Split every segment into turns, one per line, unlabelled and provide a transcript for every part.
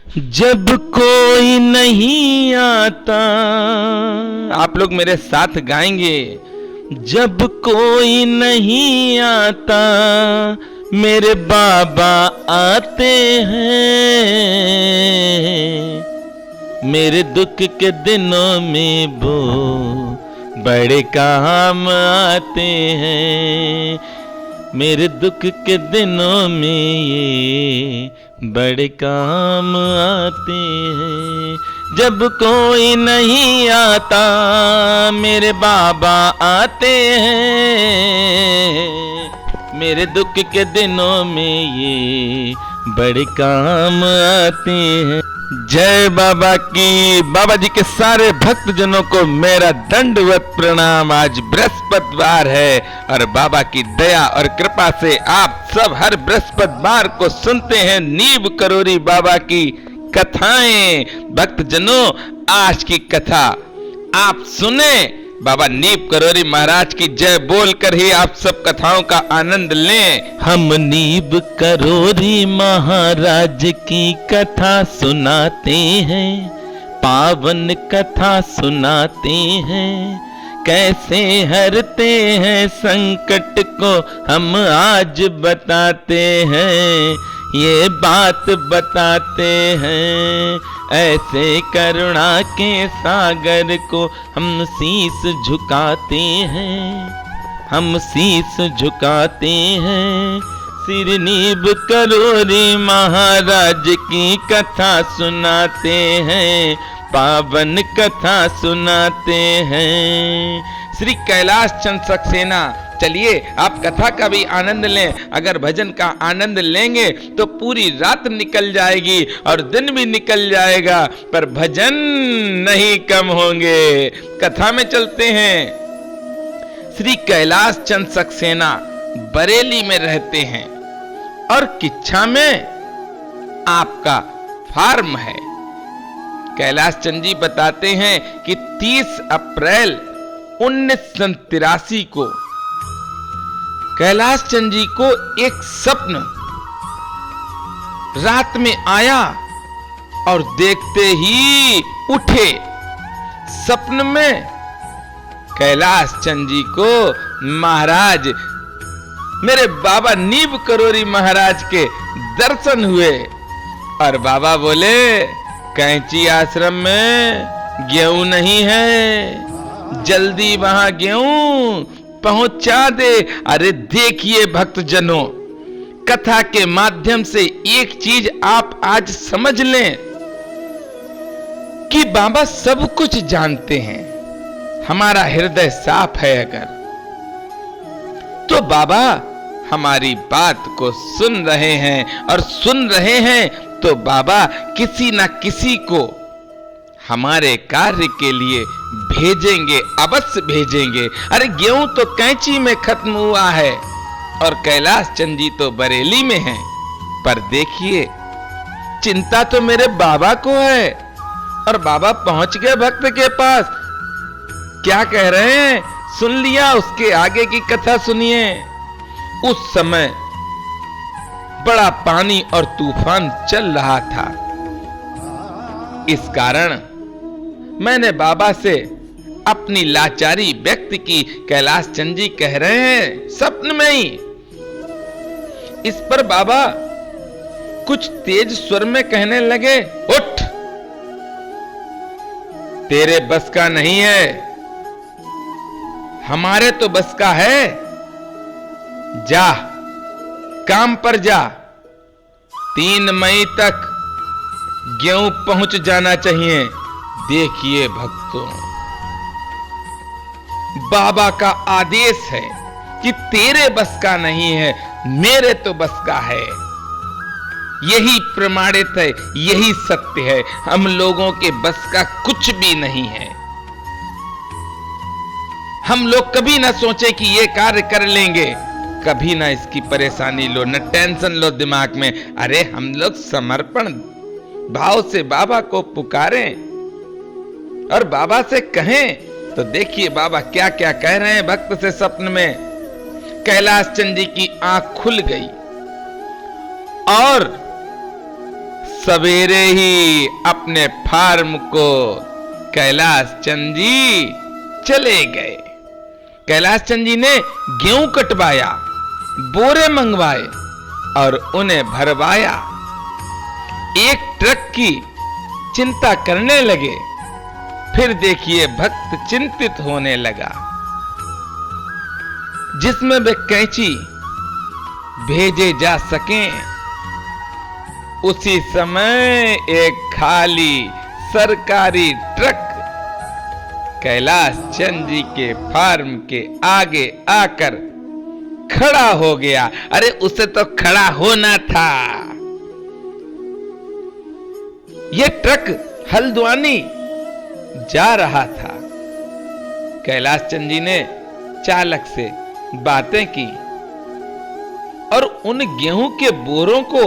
जब कोई नहीं आता, आप लोग मेरे साथ गाएंगे। जब कोई नहीं आता मेरे बाबा आते हैं, मेरे दुख के दिनों में वो बड़े काम आते हैं, मेरे दुख के दिनों में ये बड़े काम आते हैं। जब कोई नहीं आता मेरे बाबा आते हैं, मेरे दुख के दिनों में ये बड़े काम आते हैं। जय बाबा की। बाबा जी के सारे भक्तजनों को मेरा दंडवत प्रणाम। आज बृहस्पतिवार है और बाबा की दया और कृपा से आप सब हर बृहस्पतिवार को सुनते हैं नीब करोरी बाबा की कथाएं। भक्तजनों, आज की कथा आप सुने। बाबा नीब करोरी महाराज की जय बोलकर ही आप सब कथाओं का आनंद लें। हम नीब करोरी महाराज की कथा सुनाते हैं, पावन कथा सुनाते हैं। कैसे हरते हैं संकट को हम आज बताते हैं, ये बात बताते हैं। ऐसे करुणा के सागर को हम शीस झुकाते हैं, हम शीस झुकाते हैं। सिर नीब करोरी महाराज की कथा सुनाते हैं, पावन कथा सुनाते हैं। श्री कैलाश चंद सक्सेना, चलिए आप कथा का भी आनंद लें। अगर भजन का आनंद लेंगे तो पूरी रात निकल जाएगी और दिन भी निकल जाएगा, पर भजन नहीं कम होंगे। कथा में चलते हैं। श्री कैलाश चंद सक्सेना बरेली में रहते हैं और किच्छा में आपका फार्म है। कैलाश चंद जी बताते हैं कि 30 अप्रैल 1983 को कैलाश चंद जी को एक सपन रात में आया और देखते ही उठे। सपन में कैलाश चंद जी को महाराज मेरे बाबा नीब करोरी महाराज के दर्शन हुए और बाबा बोले, कैंची आश्रम में गेहूं नहीं है, जल्दी वहां गेहूं पहुंचा दे। अरे देखिए भक्तजनों, कथा के माध्यम से एक चीज आप आज समझ लें कि बाबा सब कुछ जानते हैं। हमारा हृदय साफ है अगर, तो बाबा हमारी बात को सुन रहे हैं और सुन रहे हैं तो बाबा किसी ना किसी को हमारे कार्य के लिए भेजेंगे, अवश्य भेजेंगे। अरे गेहूं तो कैंची में खत्म हुआ है और कैलाश चंद जी तो बरेली में हैं, पर देखिए चिंता तो मेरे बाबा को है। और बाबा पहुंच गए भक्त के पास। क्या कह रहे हैं सुन लिया, उसके आगे की कथा सुनिए। उस समय बड़ा पानी और तूफान चल रहा था। इस कारण मैंने बाबा से अपनी लाचारी व्यक्त की। कैलाश चंद जी कह रहे हैं सपन में ही। इस पर बाबा कुछ तेज स्वर में कहने लगे, उठ, तेरे बस का नहीं है, हमारे तो बस का है। जा, काम पर जा। 3 मई तक गेहूं पहुंच जाना चाहिए। देखिए भक्तों, बाबा का आदेश है कि तेरे बस का नहीं है, मेरे तो बस का है। यही प्रमाणित है, यही सत्य है। हम लोगों के बस का कुछ भी नहीं है। हम लोग कभी ना सोचे कि ये कार्य कर लेंगे, कभी ना इसकी परेशानी लो, न टेंशन लो दिमाग में। अरे हम लोग समर्पण भाव से बाबा को पुकारें और बाबा से कहें। तो देखिए बाबा क्या क्या कह रहे हैं भक्त से सपन में। कैलाश चंद जी की आंख खुल गई और सवेरे ही अपने फार्म को कैलाश चंद जी चले गए। कैलाश चंद जी ने गेहूं कटवाया, बोरे मंगवाए और उन्हें भरवाया। एक ट्रक की चिंता करने लगे। फिर देखिए भक्त चिंतित होने लगा। जिसमें वे कैंची भेजे जा सकें, उसी समय एक खाली सरकारी ट्रक कैलाश चंद जी के फार्म के आगे आकर खड़ा हो गया। अरे उसे तो खड़ा होना था। यह ट्रक हल्द्वानी जा रहा था। कैलाश चंद जी ने चालक से बातें की और उन गेहूं के बोरों को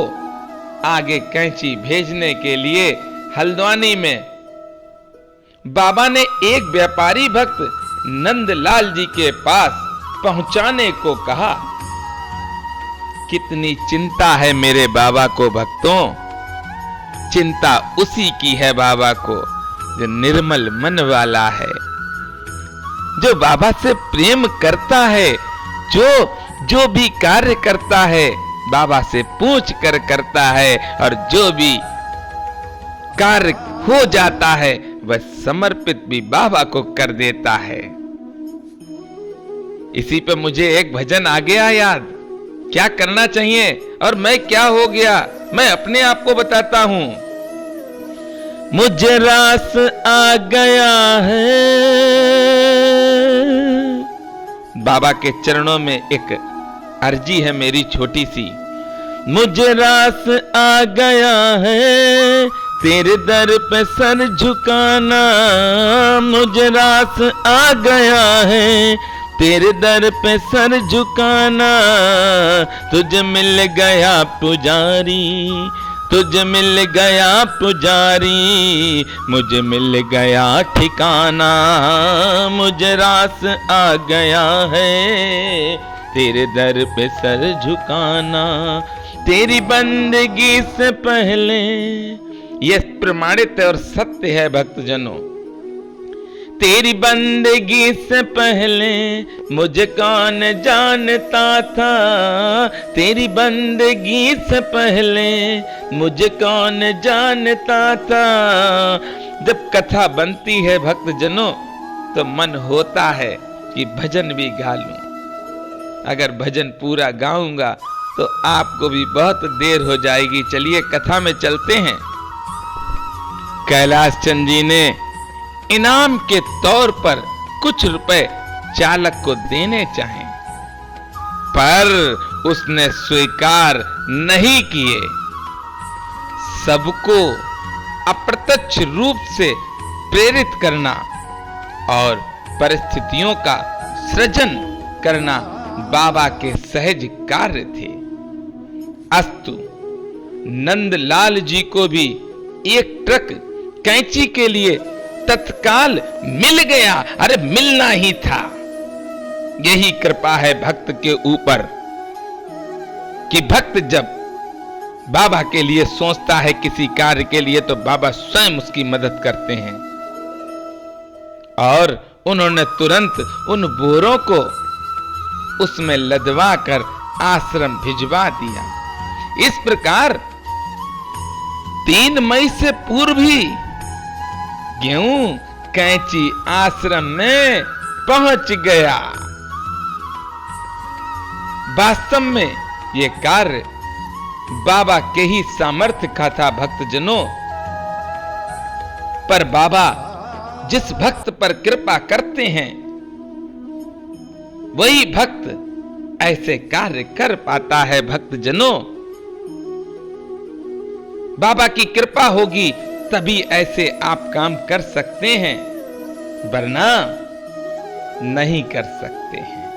आगे कैंची भेजने के लिए हल्द्वानी में बाबा ने एक व्यापारी भक्त नंदलाल जी के पास पहुंचाने को कहा। कितनी चिंता है मेरे बाबा को भक्तों। चिंता उसी की है बाबा को जो निर्मल मन वाला है, जो बाबा से प्रेम करता है, जो भी कार्य करता है बाबा से पूछ कर करता है, और जो भी कार्य हो जाता है वह समर्पित भी बाबा को कर देता है। इसी पे मुझे एक भजन आ गया याद। क्या करना चाहिए और मैं क्या हो गया, मैं अपने आप को बताता हूं। मुझे रास आ गया है। बाबा के चरणों में एक अर्जी है मेरी छोटी सी। मुझे रास आ गया है तेरे दर पे सर झुकाना। मुझे रास आ गया है तेरे दर पे सर झुकाना। तुझे मिल गया पुजारी, तुझे मिल गया पुजारी, मुझे मिल गया ठिकाना। मुझे रास आ गया है तेरे दर पे सर झुकाना। तेरी बंदगी से पहले, यह प्रमाणित और सत्य है भक्तजनों, तेरी बंदगी से पहले मुझे कौन जानता था। तेरी बंदगी से पहले मुझे कौन जानता था। जब कथा बनती है भक्तजनों तो मन होता है कि भजन भी गा लूं। अगर भजन पूरा गाऊंगा तो आपको भी बहुत देर हो जाएगी। चलिए कथा में चलते हैं। कैलाश चंद जी ने इनाम के तौर पर कुछ रुपए चालक को देने चाहे, पर उसने स्वीकार नहीं किए। सबको अप्रत्यक्ष रूप से प्रेरित करना और परिस्थितियों का सृजन करना बाबा के सहज कार्य थे। अस्तु नंदलाल जी को भी एक ट्रक कैंची के लिए तत्काल मिल गया। अरे मिलना ही था। यही कृपा है भक्त के ऊपर कि भक्त जब बाबा के लिए सोचता है किसी कार्य के लिए तो बाबा स्वयं उसकी मदद करते हैं। और उन्होंने तुरंत उन बोरों को उसमें लदवा कर आश्रम भिजवा दिया। इस प्रकार 3 मई से पूर्व ही गेहूं कैंची आश्रम में पहुंच गया। वास्तव में यह कार्य बाबा के ही सामर्थ्य का था भक्तजनों। पर बाबा जिस भक्त पर कृपा करते हैं वही भक्त ऐसे कार्य कर पाता है भक्तजनों। बाबा की कृपा होगी तभी ऐसे आप काम कर सकते हैं, वरना नहीं कर सकते हैं।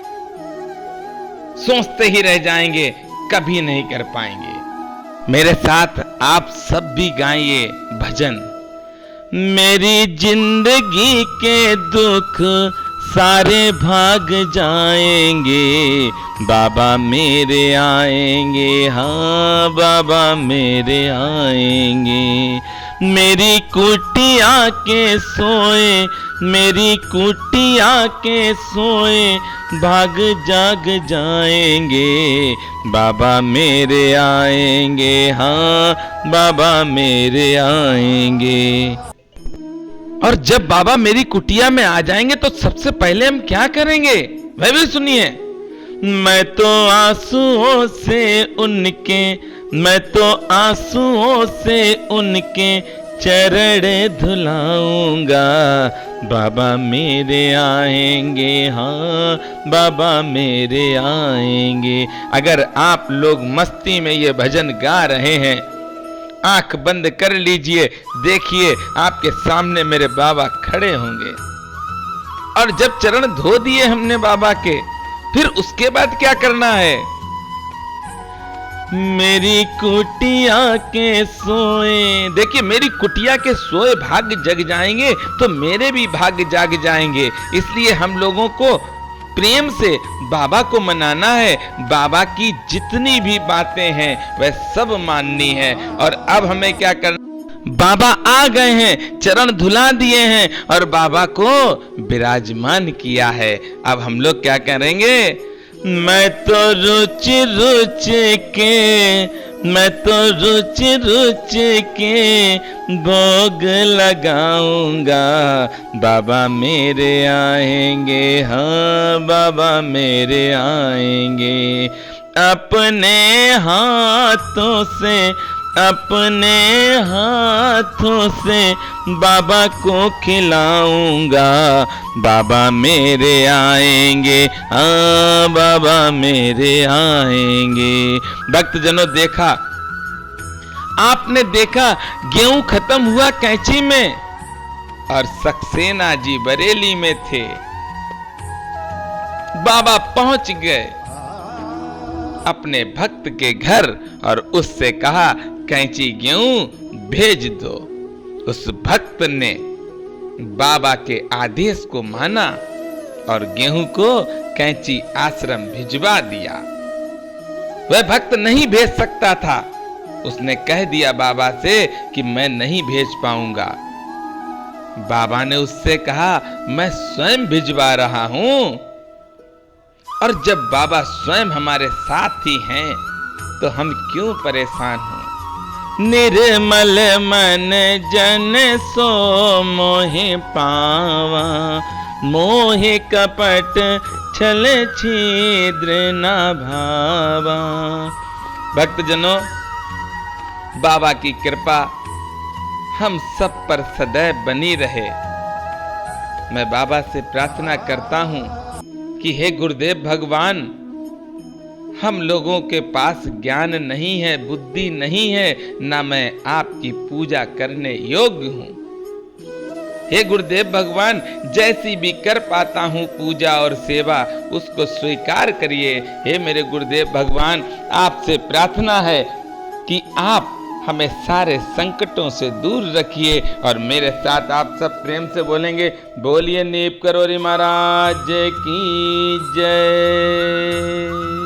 सोचते ही रह जाएंगे, कभी नहीं कर पाएंगे। मेरे साथ आप सब भी गाइए भजन। मेरी जिंदगी के दुख सारे भाग जाएंगे, बाबा मेरे आएंगे, हाँ बाबा मेरे आएंगे। मेरी कुटिया के सोए, मेरी कुटिया के सोए, भाग जाग जाएंगे, बाबा मेरे आएंगे, हाँ बाबा मेरे आएंगे। और जब बाबा मेरी कुटिया में आ जाएंगे तो सबसे पहले हम क्या करेंगे, वह भी सुनिए। मैं तो आंसुओं से उनके, मैं तो आंसुओं से उनके चरण धुलाऊंगा, बाबा मेरे आएंगे, हाँ बाबा मेरे आएंगे। अगर आप लोग मस्ती में ये भजन गा रहे हैं, आंख बंद कर लीजिए, देखिए आपके सामने मेरे बाबा खड़े होंगे। और जब चरण धो दिए हमने बाबा के, फिर उसके बाद क्या करना है? मेरी कुटिया के सोए, देखिए मेरी कुटिया के सोए भाग जग जाएंगे तो मेरे भी भाग जाग जाएंगे। इसलिए हम लोगों को प्रेम से बाबा को मनाना है। बाबा की जितनी भी बातें हैं वह सब माननी है। और अब हमें क्या करना, बाबा आ गए हैं, चरण धुला दिए हैं और बाबा को विराजमान किया है। अब हम लोग क्या करेंगे? मैं तो रुचि रुचि के, मैं तो रुचि रुचि के भोग लगाऊंगा, बाबा मेरे आएंगे, हाँ बाबा मेरे आएंगे। अपने हाथों से, अपने हाथों से बाबा को खिलाऊंगा, बाबा मेरे आएंगे, हाँ बाबा मेरे आएंगे। भक्तजनों देखा, आपने देखा गेहूं खत्म हुआ कैंची में और सक्सेना जी बरेली में थे। बाबा पहुंच गए अपने भक्त के घर और उससे कहा कैंची गेहूं भेज दो। उस भक्त ने बाबा के आदेश को माना और गेहूं को कैंची आश्रम भिजवा दिया। वह भक्त नहीं भेज सकता था, उसने कह दिया बाबा से कि मैं नहीं भेज पाऊंगा। बाबा ने उससे कहा मैं स्वयं भिजवा रहा हूं। और जब बाबा स्वयं हमारे साथ ही हैं तो हम क्यों परेशान हों? निर्मल मन जन सो मोहि पावा, मोहि कपट छल छिद्र न भावा। भक्तजनों, बाबा की कृपा हम सब पर सदैव बनी रहे। मैं बाबा से प्रार्थना करता हूं कि हे गुरुदेव भगवान, हम लोगों के पास ज्ञान नहीं है, बुद्धि नहीं है, ना मैं आपकी पूजा करने योग्य हूं। हे गुरुदेव भगवान, जैसी भी कर पाता हूं पूजा और सेवा, उसको स्वीकार करिए। हे मेरे गुरुदेव भगवान, आपसे प्रार्थना है कि आप हमें सारे संकटों से दूर रखिए। और मेरे साथ आप सब प्रेम से बोलेंगे, बोलिए नीप करोरी महाराज की जय।